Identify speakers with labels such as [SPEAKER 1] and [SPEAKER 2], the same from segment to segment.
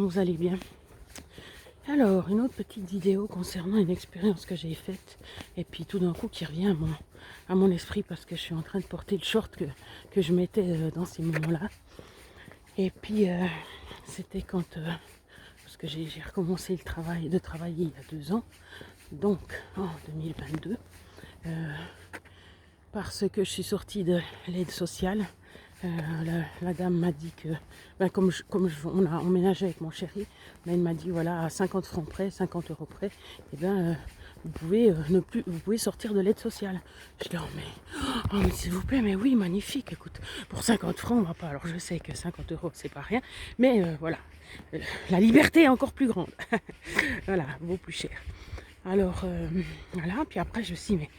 [SPEAKER 1] vous allez bien. Alors, une autre petite vidéo concernant une expérience que j'ai faite et puis tout d'un coup qui revient à mon esprit parce que je suis en train de porter le short que je mettais dans ces moments-là. Et puis, c'était quand... parce que j'ai recommencé de travailler il y a 2 ans, donc en 2022, parce que je suis sortie de l'aide sociale. La dame m'a dit que, on a emménagé avec mon chéri, elle m'a dit voilà, à 50 francs près, 50 euros près, vous pouvez sortir de l'aide sociale. Je dis mais s'il vous plaît, mais oui, magnifique, écoute, pour 50 francs on va pas. Alors je sais que 50 euros c'est pas rien, mais voilà, la liberté est encore plus grande. Voilà, vaut plus cher. Alors, voilà, puis après je me suis dit, mais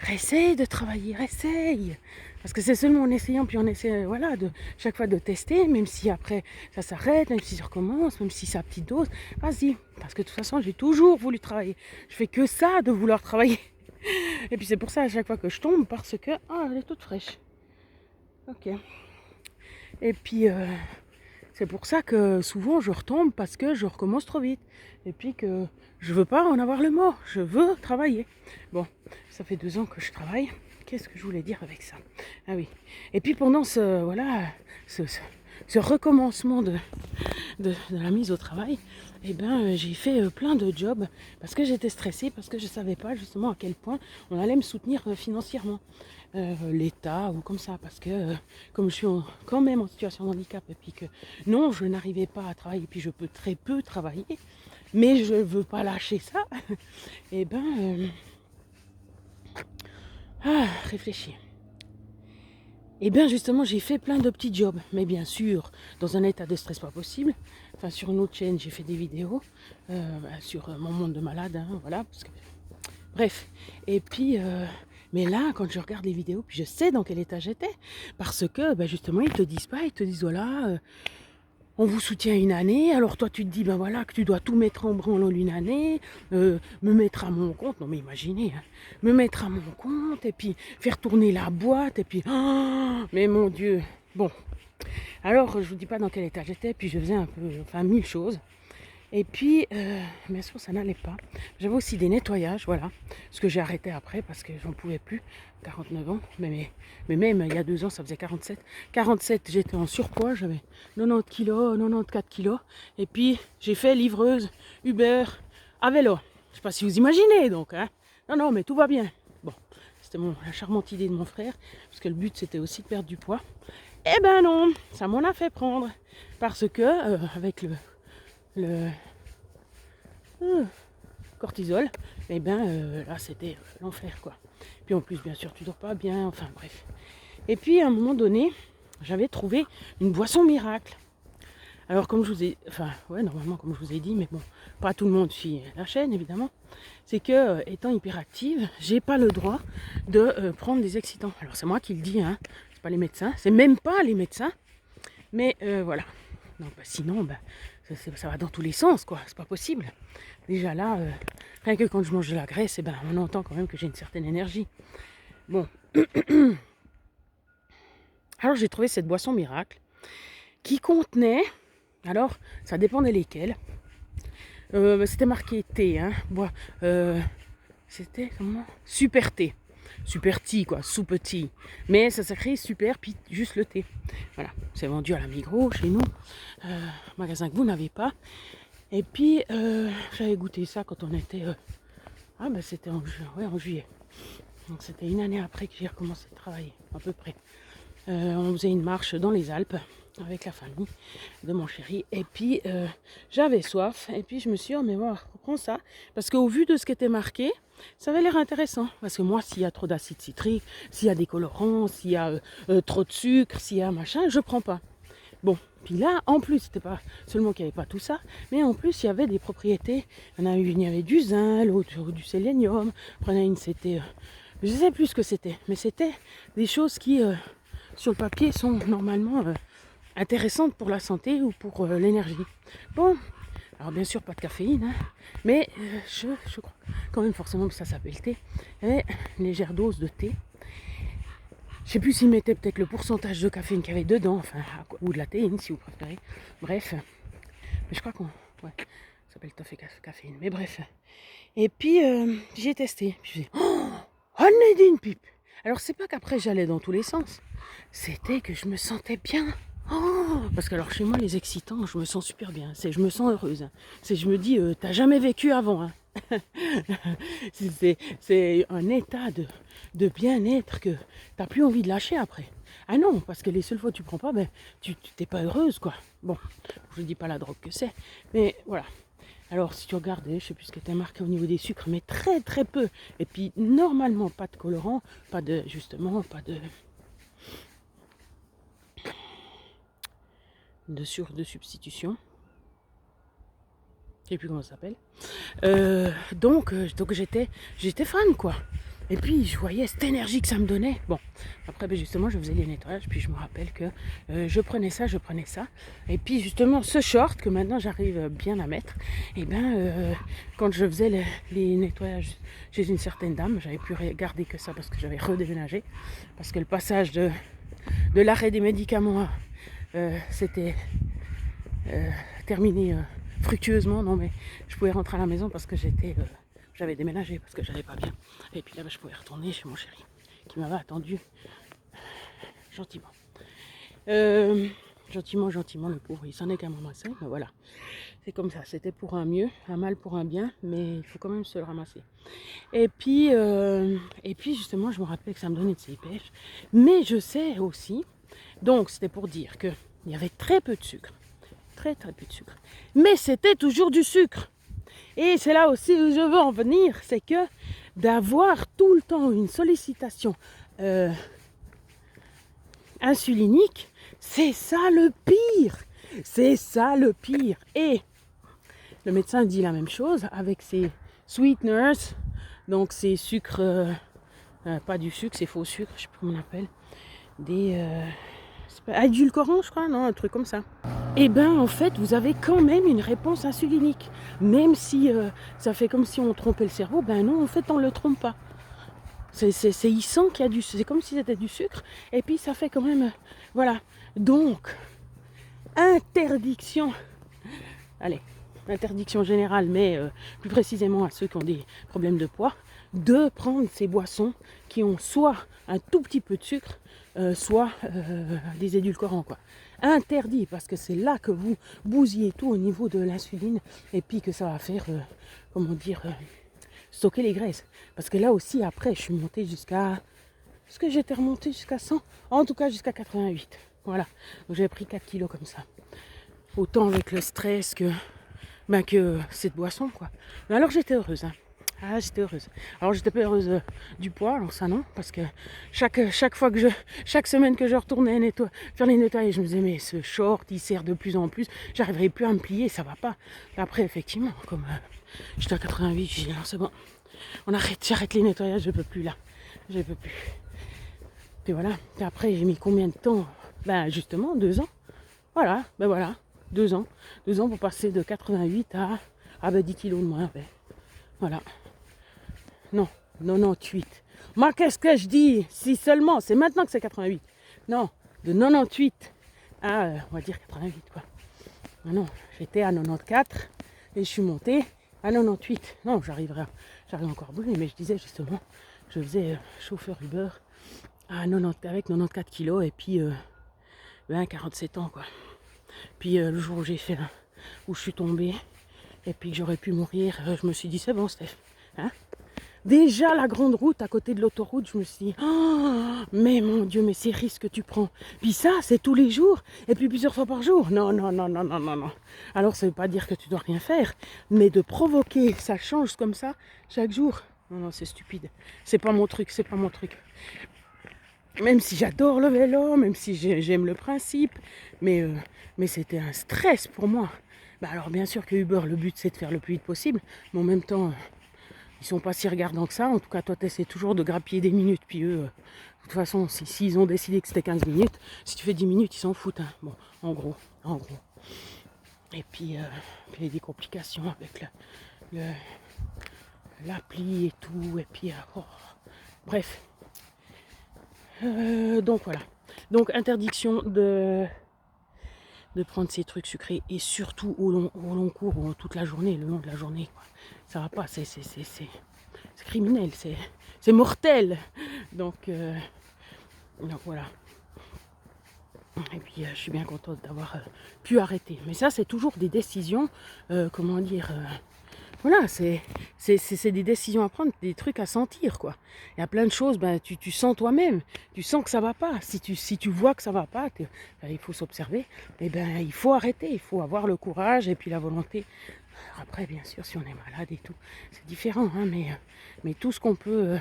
[SPEAKER 1] réessaye de travailler, réessaye. Parce que c'est seulement en essayant, puis on essaie, voilà, chaque fois de tester, même si après ça s'arrête, même si ça recommence, même si c'est à petite dose, vas-y. Parce que de toute façon, j'ai toujours voulu travailler. Je fais que ça de vouloir travailler. Et puis c'est pour ça à chaque fois que je tombe, parce que, elle est toute fraîche. Ok. Et puis, c'est pour ça que souvent je retombe parce que je recommence trop vite. Et puis que je veux pas en avoir le mot. Je veux travailler. Bon, ça fait 2 ans que je travaille. Qu'est-ce que je voulais dire avec ça? Ah oui. Et puis pendant ce recommencement de la mise au travail, j'ai fait plein de jobs parce que j'étais stressée, parce que je ne savais pas justement à quel point on allait me soutenir financièrement. L'État ou comme ça, parce que comme je suis quand même en situation de handicap et puis que non, je n'arrivais pas à travailler, puis je peux très peu travailler, mais je ne veux pas lâcher ça, et réfléchir. Et bien justement, j'ai fait plein de petits jobs, mais bien sûr, dans un état de stress pas possible. Enfin, sur une autre chaîne, j'ai fait des vidéos sur mon monde de malade, hein, voilà, parce que... Bref, et puis... mais là, quand je regarde les vidéos, puis je sais dans quel état j'étais, parce que justement, ils te disent pas, ils te disent voilà, on vous soutient une année, alors toi tu te dis voilà que tu dois tout mettre en branle en une année, me mettre à mon compte, non mais imaginez, hein, me mettre à mon compte, et puis faire tourner la boîte, et puis, mais mon Dieu, bon. Alors je vous dis pas dans quel état j'étais, puis je faisais un peu, 1000 choses. Et puis, bien sûr, ça n'allait pas. J'avais aussi des nettoyages, voilà. Ce que j'ai arrêté après parce que j'en pouvais plus. 49 ans, mais même il y a 2 ans, ça faisait 47. 47, j'étais en surpoids, j'avais 90 kilos, 94 kilos. Et puis, j'ai fait livreuse Uber à vélo. Je sais pas si vous imaginez, donc. Hein. Non, mais tout va bien. Bon, c'était la charmante idée de mon frère, parce que le but, c'était aussi de perdre du poids. Eh ben non, ça m'en a fait prendre. Parce que, avec le cortisol, là c'était l'enfer quoi. Puis en plus bien sûr tu dors pas bien, enfin bref. Et puis à un moment donné, j'avais trouvé une boisson miracle. Alors comme je vous ai, normalement comme je vous ai dit, mais bon, pas tout le monde suit la chaîne évidemment, c'est que étant hyperactive, j'ai pas le droit de prendre des excitants. Alors c'est moi qui le dis, hein, c'est pas les médecins, c'est même pas les médecins, mais voilà. Donc sinon, ça va dans tous les sens, quoi. C'est pas possible. Déjà là, rien que quand je mange de la graisse, on entend quand même que j'ai une certaine énergie. Bon. Alors j'ai trouvé cette boisson miracle qui contenait, alors ça dépendait lesquels. C'était marqué thé, hein. C'était comment? Super thé. Super tea, quoi, soupe tea. Mais ça s'écrit super, puis juste le thé. Voilà, c'est vendu à la Migros, chez nous. Magasin que vous n'avez pas. Et puis, j'avais goûté ça quand on était... c'était en juillet. Donc c'était une année après que j'ai recommencé à travailler, à peu près. On faisait une marche dans les Alpes avec la famille de mon chéri. Et puis, j'avais soif. Et puis, je me suis dit, mais voilà, reprends ça. Parce qu'au vu de ce qui était marqué, ça avait l'air intéressant. Parce que moi, s'il y a trop d'acide citrique, s'il y a des colorants, s'il y a trop de sucre, s'il y a machin, je prends pas. Bon, puis là, en plus, c'était pas seulement qu'il n'y avait pas tout ça, mais en plus, il y avait des propriétés. Il y avait du zinc, l'autre du sélénium. Prenez une, c'était... je ne sais plus ce que c'était, mais c'était des choses qui, sur le papier, sont normalement intéressantes pour la santé ou pour l'énergie. Bon, alors bien sûr, pas de caféine, hein, mais je crois quand même forcément que ça s'appelle thé. Et une légère dose de thé. Je sais plus s'ils mettaient peut-être le pourcentage de caféine qu'il y avait dedans, ou de la théine si vous préférez. Bref, Mais je crois qu'on... Ouais, ça s'appelle toffee caféine. Mais bref. Et puis, j'ai testé. Puis je dis, oh, nez d'une pipe. Alors, c'est pas qu'après, j'allais dans tous les sens. C'était que je me sentais bien. Oh, parce que alors chez moi, les excitants, je me sens super bien. Je me sens heureuse. Je me dis, t'as jamais vécu avant. Hein. C'est un état de bien-être que t'as plus envie de lâcher après. Ah non, parce que les seules fois que tu prends pas, ben, tu t'es pas heureuse, quoi. Bon, je dis pas la drogue que c'est, mais voilà. Alors, si tu regardes, je sais plus ce que tu as marqué au niveau des sucres, mais très très peu. Et puis, normalement, pas de colorant, pas de, justement, pas de substitution. Je sais plus comment ça s'appelle. Donc j'étais fan, quoi. Et puis, je voyais cette énergie que ça me donnait. Bon, après, ben, justement, je faisais les nettoyages. Puis, je me rappelle que je prenais ça. Et puis, justement, ce short que maintenant, j'arrive bien à mettre, et ben, quand je faisais les nettoyages chez une certaine dame, j'avais pu garder que ça parce que j'avais redéménagé. Parce que le passage de l'arrêt des médicaments, c'était terminé fructueusement. Non, mais je pouvais rentrer à la maison parce que j'avais déménagé parce que j'allais pas bien. Et puis là, je pouvais retourner chez mon chéri qui m'avait attendu gentiment. Gentiment, le pauvre, il s'en est quand même ramassé, mais voilà. C'est comme ça, c'était pour un mieux, un mal pour un bien, mais il faut quand même se le ramasser. Et puis justement, je me rappelais que ça me donnait de ces pêches, mais je sais aussi, donc c'était pour dire qu'il y avait très peu de sucre, très peu de sucre, mais c'était toujours du sucre. Et c'est là aussi où je veux en venir, c'est que d'avoir tout le temps une sollicitation insulinique, c'est ça le pire. C'est ça le pire. Et le médecin dit la même chose avec ses sweeteners, donc ces sucres, pas du sucre, c'est faux sucre, je sais plus comment on appelle, des édulcorants, je crois, non, un truc comme ça. Et ben en fait, vous avez quand même une réponse insulinique. Même si ça fait comme si on trompait le cerveau, ben non, en fait, on ne le trompe pas. Il sent qu'il y a du sucre, c'est comme si c'était du sucre, et puis ça fait quand même... voilà. Donc, interdiction générale, mais plus précisément à ceux qui ont des problèmes de poids, de prendre ces boissons qui ont soit un tout petit peu de sucre, soit des édulcorants, quoi. Interdit, parce que c'est là que vous bousillez tout au niveau de l'insuline, et puis que ça va faire, stocker les graisses. Parce que là aussi, après, je suis montée jusqu'à... Est-ce que j'étais remontée jusqu'à 100? En tout cas, jusqu'à 88. Voilà. Donc j'avais pris 4 kilos comme ça. Autant avec le stress que cette boisson, quoi. Mais alors j'étais heureuse, hein. Ah, j'étais heureuse. Alors j'étais pas heureuse du poids, alors ça non, parce que chaque semaine que je retournais faire les nettoyages, je me disais mais ce short il sert de plus en plus, j'arriverai plus à me plier, ça va pas. Et après effectivement, comme j'étais à 88, j'ai dit non c'est bon, j'arrête les nettoyages, je peux plus là, je peux plus. Puis voilà, et après j'ai mis combien de temps? Ben justement 2 ans. Voilà, ben voilà, 2 ans. 2 ans pour passer de 88 à 10 kilos de moins. Ben, voilà. Non, 98. Moi, qu'est-ce que je dis? Si seulement, c'est maintenant que c'est 88. Non, de 98 à, on va dire 88, quoi. Non, j'étais à 94 et je suis montée à 98. Non, j'arrive encore à bouger, mais je disais justement, je faisais chauffeur Uber avec 94 kilos et puis 47 ans, quoi. Puis le jour où où je suis tombée et puis que j'aurais pu mourir, je me suis dit c'est bon Steph, hein? Déjà la grande route à côté de l'autoroute, je me suis dit oh, mais mon Dieu, mais ces risques que tu prends. Puis ça, c'est tous les jours et puis plusieurs fois par jour. Non. Alors ça veut pas dire que tu dois rien faire, mais de provoquer, ça change comme ça chaque jour. Non, c'est stupide. C'est pas mon truc. Même si j'adore le vélo, même si j'aime le principe, mais c'était un stress pour moi. Bah alors bien sûr que Uber, le but c'est de faire le plus vite possible, mais en même temps, ils sont pas si regardants que ça. En tout cas, toi tu essaies toujours de grappiller des minutes, puis eux, de toute façon, s'ils ont décidé que c'était 15 minutes, si tu fais 10 minutes, ils s'en foutent. Hein. Bon, en gros. Et puis il y a des complications avec l'appli et tout, et puis bref. Donc voilà. Donc interdiction de de prendre ces trucs sucrés et surtout au long cours, ou toute la journée, le long de la journée, quoi. Ça va pas, c'est criminel, c'est mortel. Donc voilà. Et puis je suis bien contente d'avoir pu arrêter. Mais ça, c'est toujours des décisions, comment dire, voilà, c'est des décisions à prendre, des trucs à sentir, quoi. Il y a plein de choses, ben, tu sens toi-même, tu sens que ça va pas. Si tu vois que ça va pas, il faut s'observer, et ben il faut arrêter, il faut avoir le courage et puis la volonté. Après, bien sûr, si on est malade et tout, c'est différent, hein, mais tout ce qu'on peut...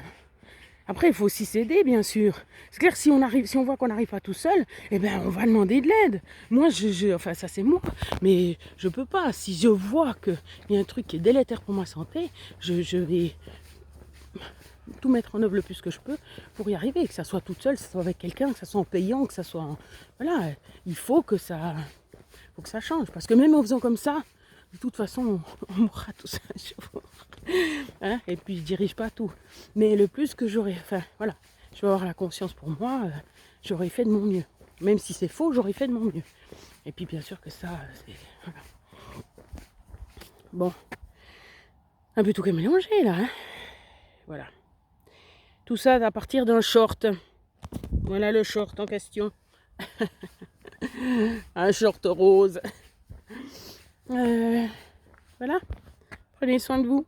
[SPEAKER 1] Après, il faut aussi s'aider, bien sûr. C'est clair, si on voit qu'on n'arrive pas tout seul, eh ben, on va demander de l'aide. Moi, enfin, ça c'est moi, mais je peux pas. Si je vois qu'il y a un truc qui est délétère pour ma santé, je vais tout mettre en œuvre le plus que je peux pour y arriver. Que ça soit toute seule, que ça soit avec quelqu'un, que ça soit en payant, que ça soit en... Voilà, il faut que ça change. Parce que même en faisant comme ça, de toute façon, on mourra tous un jour. Hein, et puis je dirige pas tout. Mais le plus que j'aurais... Enfin, voilà. Je vais avoir la conscience pour moi. J'aurais fait de mon mieux. Même si c'est faux, j'aurais fait de mon mieux. Et puis bien sûr que ça, c'est... Voilà. Bon. Un peu tout qu'à mélanger, là. Hein, voilà. Tout ça à partir d'un short. Voilà le short en question. Un short rose. Voilà. Prenez soin de vous.